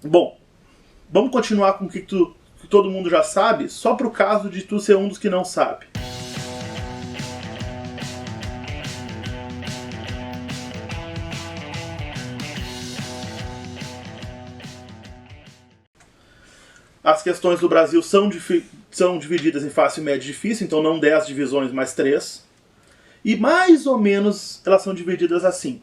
Bom, vamos continuar com o que todo mundo já sabe, só pro caso de tu ser um dos que não sabe. As questões do Brasil são divididas em fácil, médio e difícil, então não 10 divisões, mas 3. E mais ou menos elas são divididas assim.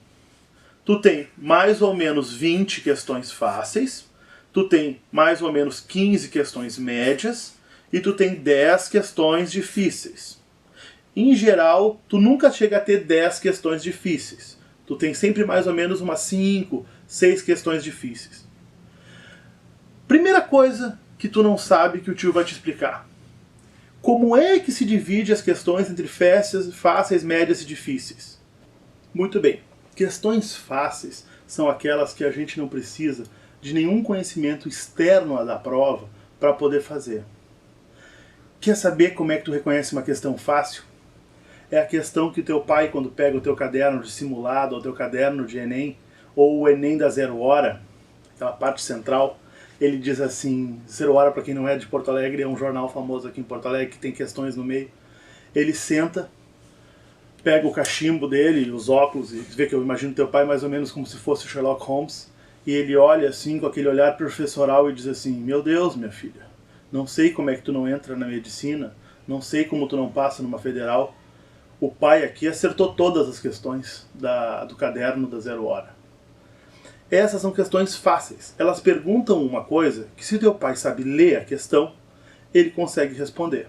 Tu tem mais ou menos 20 questões fáceis, tu tem mais ou menos 15 questões médias e tu tem 10 questões difíceis. Em geral, tu nunca chega a ter 10 questões difíceis. Tu tem sempre mais ou menos umas 5, 6 questões difíceis. Primeira coisa que tu não sabe que o tio vai te explicar. Como é que se divide as questões entre fáceis, médias e difíceis? Muito bem. Questões fáceis são aquelas que a gente não precisa de nenhum conhecimento externo da prova para poder fazer. Quer saber como é que tu reconhece uma questão fácil? É a questão que o teu pai, quando pega o teu caderno de simulado ou o teu caderno de Enem, ou o Enem da 0 hora, aquela parte central, ele diz assim, 0 hora para quem não é de Porto Alegre, é um jornal famoso aqui em Porto Alegre que tem questões no meio. Ele senta, pega o cachimbo dele, os óculos, e vê que eu imagino teu pai mais ou menos como se fosse o Sherlock Holmes, e ele olha assim com aquele olhar professoral e diz assim, meu Deus, minha filha, não sei como é que tu não entra na medicina, não sei como tu não passa numa federal. O pai aqui acertou todas as questões do caderno da 0 hora. Essas são questões fáceis. Elas perguntam uma coisa que, se teu pai sabe ler a questão, ele consegue responder.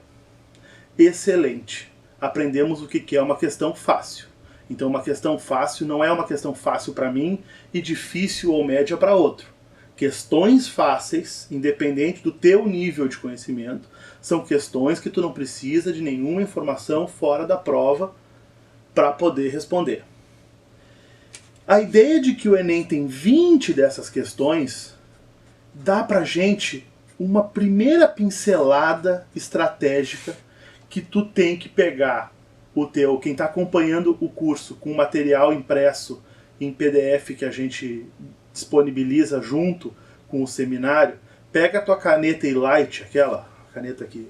Excelente. Aprendemos o que é uma questão fácil. Então, uma questão fácil não é uma questão fácil para mim e difícil ou média para outro. Questões fáceis, independente do teu nível de conhecimento, são questões que tu não precisa de nenhuma informação fora da prova para poder responder. A ideia de que o Enem tem 20 dessas questões dá pra gente uma primeira pincelada estratégica que tu tem que pegar quem está acompanhando o curso com material impresso em PDF que a gente disponibiliza junto com o seminário, pega a tua caneta Elite, aquela caneta aqui,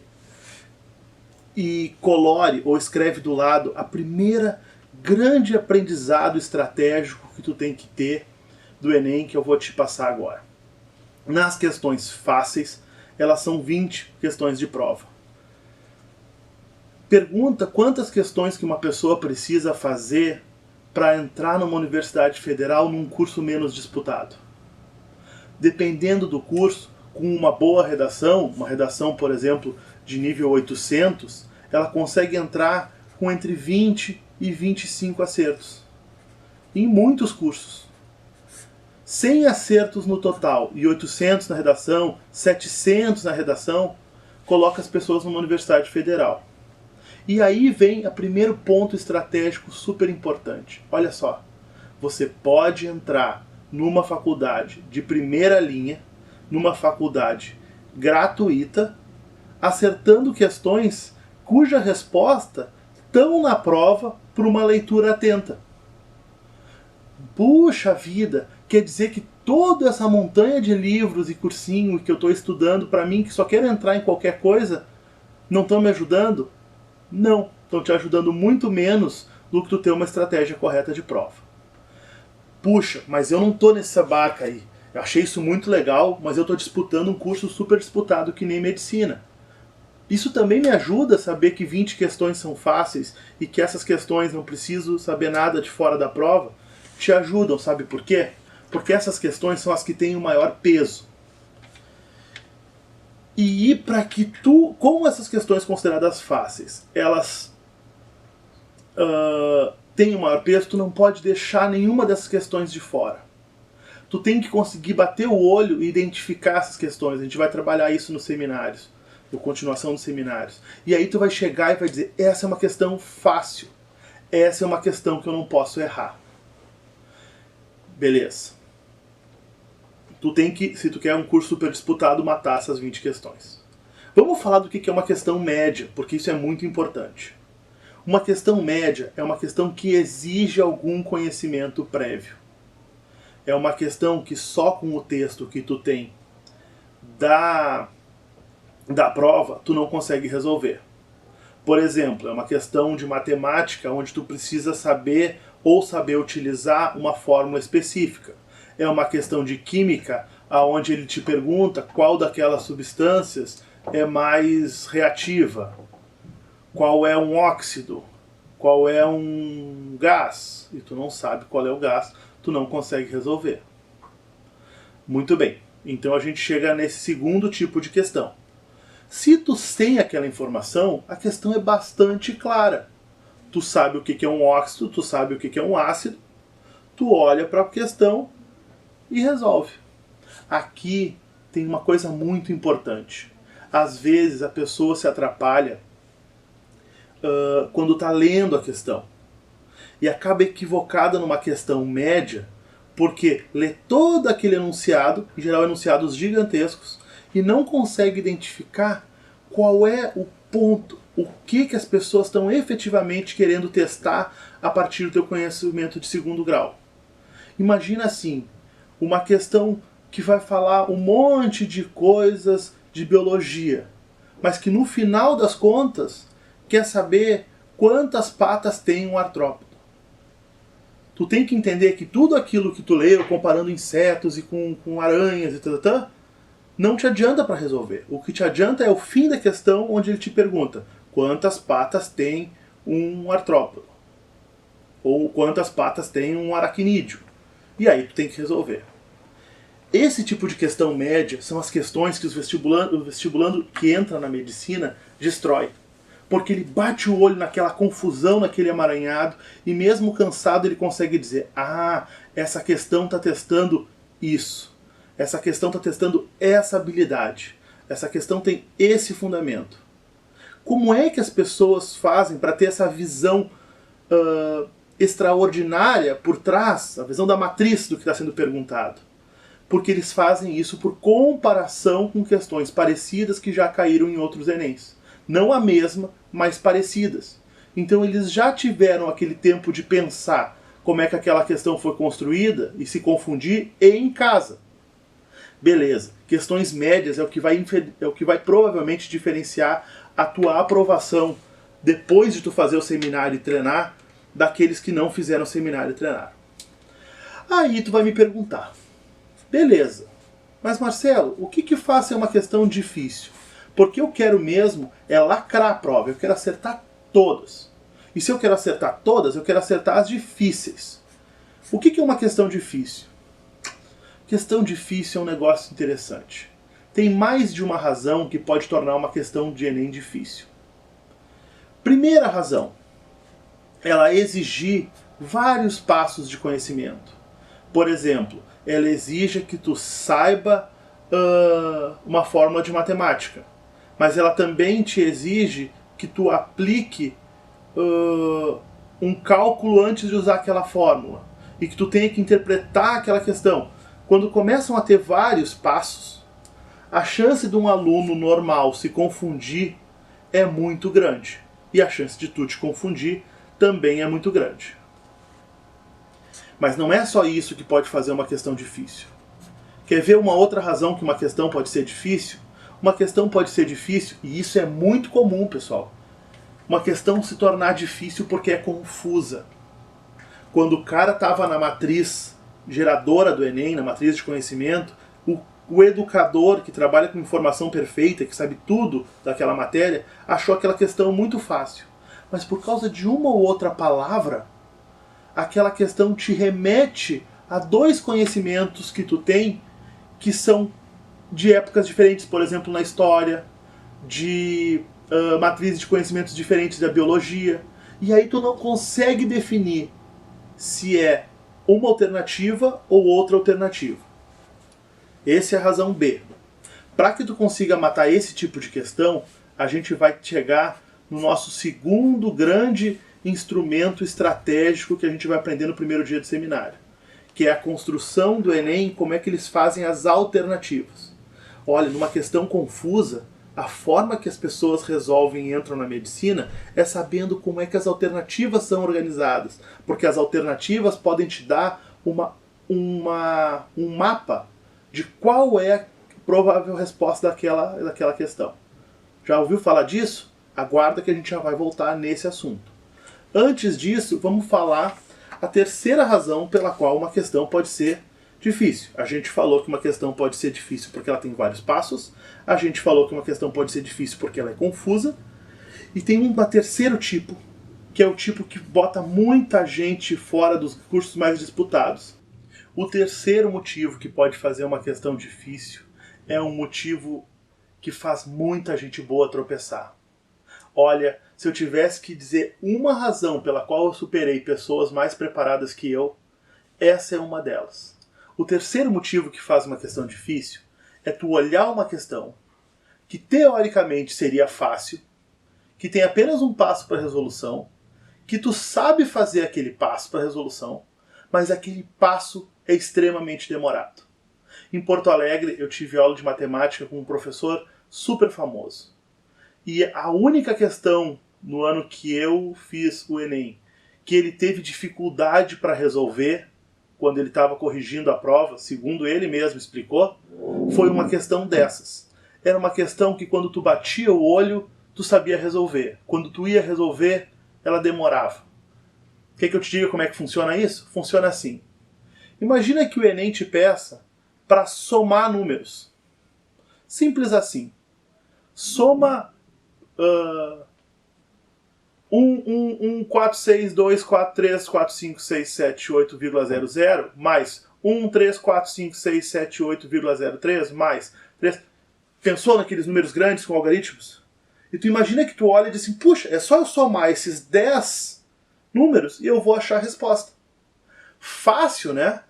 e colore ou escreve do lado a primeira grande aprendizado estratégico que tu tem que ter do Enem, que eu vou te passar agora. Nas questões fáceis, elas são 20 questões de prova. Pergunta quantas questões que uma pessoa precisa fazer para entrar numa universidade federal num curso menos disputado. Dependendo do curso, com uma boa redação, uma redação, por exemplo, de nível 800, ela consegue entrar com entre 20 e 25 acertos. Em muitos cursos. 100 acertos no total e 800 na redação, 700 na redação, coloca as pessoas numa universidade federal. E aí vem o primeiro ponto estratégico super importante. Olha só, você pode entrar numa faculdade de primeira linha, numa faculdade gratuita, acertando questões cuja resposta estão na prova por uma leitura atenta. Puxa vida, quer dizer que toda essa montanha de livros e cursinho que eu estou estudando para mim, que só quero entrar em qualquer coisa, não estão me ajudando? Não, estão te ajudando muito menos do que tu ter uma estratégia correta de prova. Puxa, mas eu não estou nessa barca aí. Eu achei isso muito legal, mas eu estou disputando um curso super disputado que nem medicina. Isso também me ajuda a saber que 20 questões são fáceis e que essas questões não preciso saber nada de fora da prova. Te ajudam, sabe por quê? Porque essas questões são as que têm o maior peso. E para que como essas questões consideradas fáceis, elas têm o maior peso, tu não pode deixar nenhuma dessas questões de fora. Tu tem que conseguir bater o olho e identificar essas questões. A gente vai trabalhar isso nos seminários, na continuação dos seminários. E aí tu vai chegar e vai dizer, essa é uma questão fácil. Essa é uma questão que eu não posso errar. Beleza. Tu tem que, se tu quer um curso super disputado, matar essas 20 questões. Vamos falar do que é uma questão média, porque isso é muito importante. Uma questão média é uma questão que exige algum conhecimento prévio. é uma questão que só com o texto que tu tem da prova, tu não consegue resolver. Por exemplo, é uma questão de matemática onde tu precisa saber ou saber utilizar uma fórmula específica. É uma questão de química, onde ele te pergunta qual daquelas substâncias é mais reativa, qual é um óxido, qual é um gás, e tu não sabe qual é o gás, tu não consegue resolver. Muito bem, então a gente chega nesse segundo tipo de questão. Se tu tem aquela informação, a questão é bastante clara. Tu sabe o que é um óxido, tu sabe o que é um ácido, tu olha para a questão e resolve. Aqui tem uma coisa muito importante. Às vezes a pessoa se atrapalha quando está lendo a questão e acaba equivocada numa questão média porque lê todo aquele enunciado, em geral enunciados gigantescos, e não consegue identificar qual é o ponto, o que as pessoas estão efetivamente querendo testar a partir do teu conhecimento de segundo grau. Imagina assim, uma questão que vai falar um monte de coisas de biologia, mas que no final das contas quer saber quantas patas tem um artrópode. Tu tem que entender que tudo aquilo que tu leu, comparando insetos e com aranhas e tal, não te adianta para resolver. O que te adianta é o fim da questão, onde ele te pergunta quantas patas tem um artrópode, ou quantas patas tem um aracnídeo. E aí tu tem que resolver. Esse tipo de questão média são as questões que o vestibulando que entra na medicina destrói. Porque ele bate o olho naquela confusão, naquele emaranhado, e mesmo cansado ele consegue dizer: ah, essa questão está testando isso. Essa questão está testando essa habilidade. Essa questão tem esse fundamento. Como é que as pessoas fazem para ter essa visão extraordinária por trás, a visão da matriz do que está sendo perguntado? Porque eles fazem isso por comparação com questões parecidas que já caíram em outros Enems. Não a mesma, mas parecidas. Então eles já tiveram aquele tempo de pensar como é que aquela questão foi construída e se confundir em casa. Beleza, questões médias é o que vai provavelmente diferenciar a tua aprovação depois de tu fazer o seminário e treinar daqueles que não fizeram o seminário e treinar. Aí tu vai me perguntar: beleza, mas Marcelo, o que faz ser uma questão difícil? Porque eu quero mesmo é lacrar a prova, eu quero acertar todas. E se eu quero acertar todas, eu quero acertar as difíceis. O que é uma questão difícil? Questão difícil é um negócio interessante. Tem mais de uma razão que pode tornar uma questão de Enem difícil. Primeira razão, ela exigir vários passos de conhecimento. Por exemplo, ela exige que tu saiba uma fórmula de matemática. Mas ela também te exige que tu aplique um cálculo antes de usar aquela fórmula. E que tu tenha que interpretar aquela questão. Quando começam a ter vários passos, a chance de um aluno normal se confundir é muito grande. E a chance de tu te confundir também é muito grande. Mas não é só isso que pode fazer uma questão difícil. Quer ver uma outra razão que uma questão pode ser difícil? Uma questão pode ser difícil, e isso é muito comum, pessoal. Uma questão se tornar difícil porque é confusa. Quando o cara estava na matriz geradora do Enem, na matriz de conhecimento, o educador que trabalha com informação perfeita, que sabe tudo daquela matéria, achou aquela questão muito fácil. Mas por causa de uma ou outra palavra, aquela questão te remete a dois conhecimentos que tu tem que são de épocas diferentes, por exemplo, na história, de matrizes de conhecimentos diferentes da biologia. E aí tu não consegue definir se é uma alternativa ou outra alternativa. Essa é a razão B. Para que tu consiga matar esse tipo de questão, a gente vai chegar no nosso segundo grande instrumento estratégico que a gente vai aprender no primeiro dia do seminário, que é a construção do Enem, como é que eles fazem as alternativas. Olha, numa questão confusa, a forma que as pessoas resolvem e entram na medicina é sabendo como é que as alternativas são organizadas, porque as alternativas podem te dar uma um mapa de qual é a provável resposta daquela questão. Já ouviu falar disso? Aguarda que a gente já vai voltar nesse assunto. Antes disso, vamos falar a terceira razão pela qual uma questão pode ser difícil. A gente falou que uma questão pode ser difícil porque ela tem vários passos. A gente falou que uma questão pode ser difícil porque ela é confusa. E tem um terceiro tipo, que é o tipo que bota muita gente fora dos cursos mais disputados. O terceiro motivo que pode fazer uma questão difícil é um motivo que faz muita gente boa tropeçar. Olha, se eu tivesse que dizer uma razão pela qual eu superei pessoas mais preparadas que eu, essa é uma delas. O terceiro motivo que faz uma questão difícil é tu olhar uma questão que teoricamente seria fácil, que tem apenas um passo para resolução, que tu sabe fazer aquele passo para resolução, mas aquele passo é extremamente demorado. Em Porto Alegre, eu tive aula de matemática com um professor super famoso. E a única questão no ano que eu fiz o Enem que ele teve dificuldade para resolver quando ele estava corrigindo a prova, segundo ele mesmo explicou, foi uma questão dessas. Era uma questão que quando tu batia o olho, tu sabia resolver. Quando tu ia resolver, ela demorava. Quer que eu te diga como é que funciona isso? Funciona assim. Imagina que o Enem te peça para somar números. Simples assim. Soma 1, 4, 6, 2, 4, 3, 4, 5, 6, 7, 8,00 mais 1, 3, 4, 5, 6, 7, 8,03 mais 3. Pensou naqueles números grandes com algoritmos? E tu imagina que tu olha e diz assim, puxa, é só eu somar esses 10 números e eu vou achar a resposta. Fácil, né?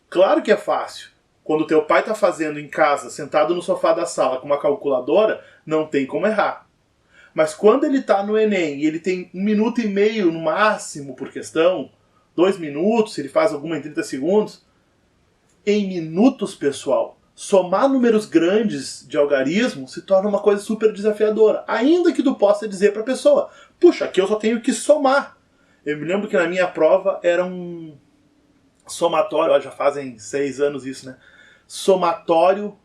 Claro que é fácil. Quando teu pai está fazendo em casa, sentado no sofá da sala com uma calculadora, não tem como errar. Mas quando ele está no Enem e ele tem 1 minuto e meio no máximo por questão, 2 minutos, se ele faz alguma em 30 segundos, em minutos, pessoal, somar números grandes de algarismo se torna uma coisa super desafiadora. Ainda que tu possa dizer para a pessoa, puxa, aqui eu só tenho que somar. Eu me lembro que na minha prova era um somatório, ó, já fazem 6 anos isso, né? Somatório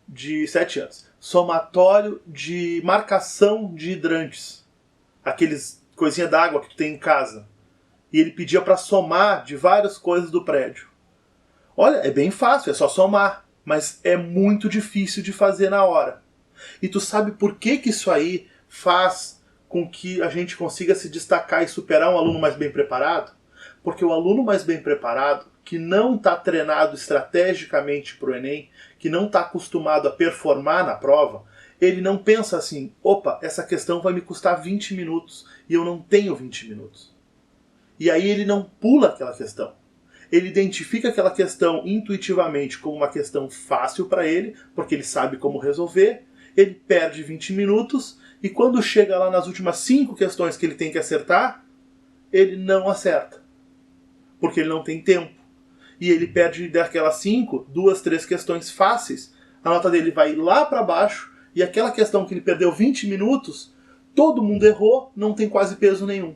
de 7 anos. Somatório de marcação de hidrantes. Aqueles coisinha d'água que tu tem em casa. E ele pedia para somar de várias coisas do prédio. Olha, é bem fácil, é só somar. Mas é muito difícil de fazer na hora. E tu sabe por que isso aí faz com que a gente consiga se destacar e superar um aluno mais bem preparado? Porque o aluno mais bem preparado, que não está treinado estrategicamente para o Enem, que não está acostumado a performar na prova, ele não pensa assim, opa, essa questão vai me custar 20 minutos e eu não tenho 20 minutos. E aí ele não pula aquela questão. Ele identifica aquela questão intuitivamente como uma questão fácil para ele, porque ele sabe como resolver, ele perde 20 minutos e quando chega lá nas últimas 5 questões que ele tem que acertar, ele não acerta. Porque ele não tem tempo. E ele perde daquelas 5, 2, 3 questões fáceis, a nota dele vai lá para baixo, e aquela questão que ele perdeu 20 minutos, todo mundo errou, não tem quase peso nenhum.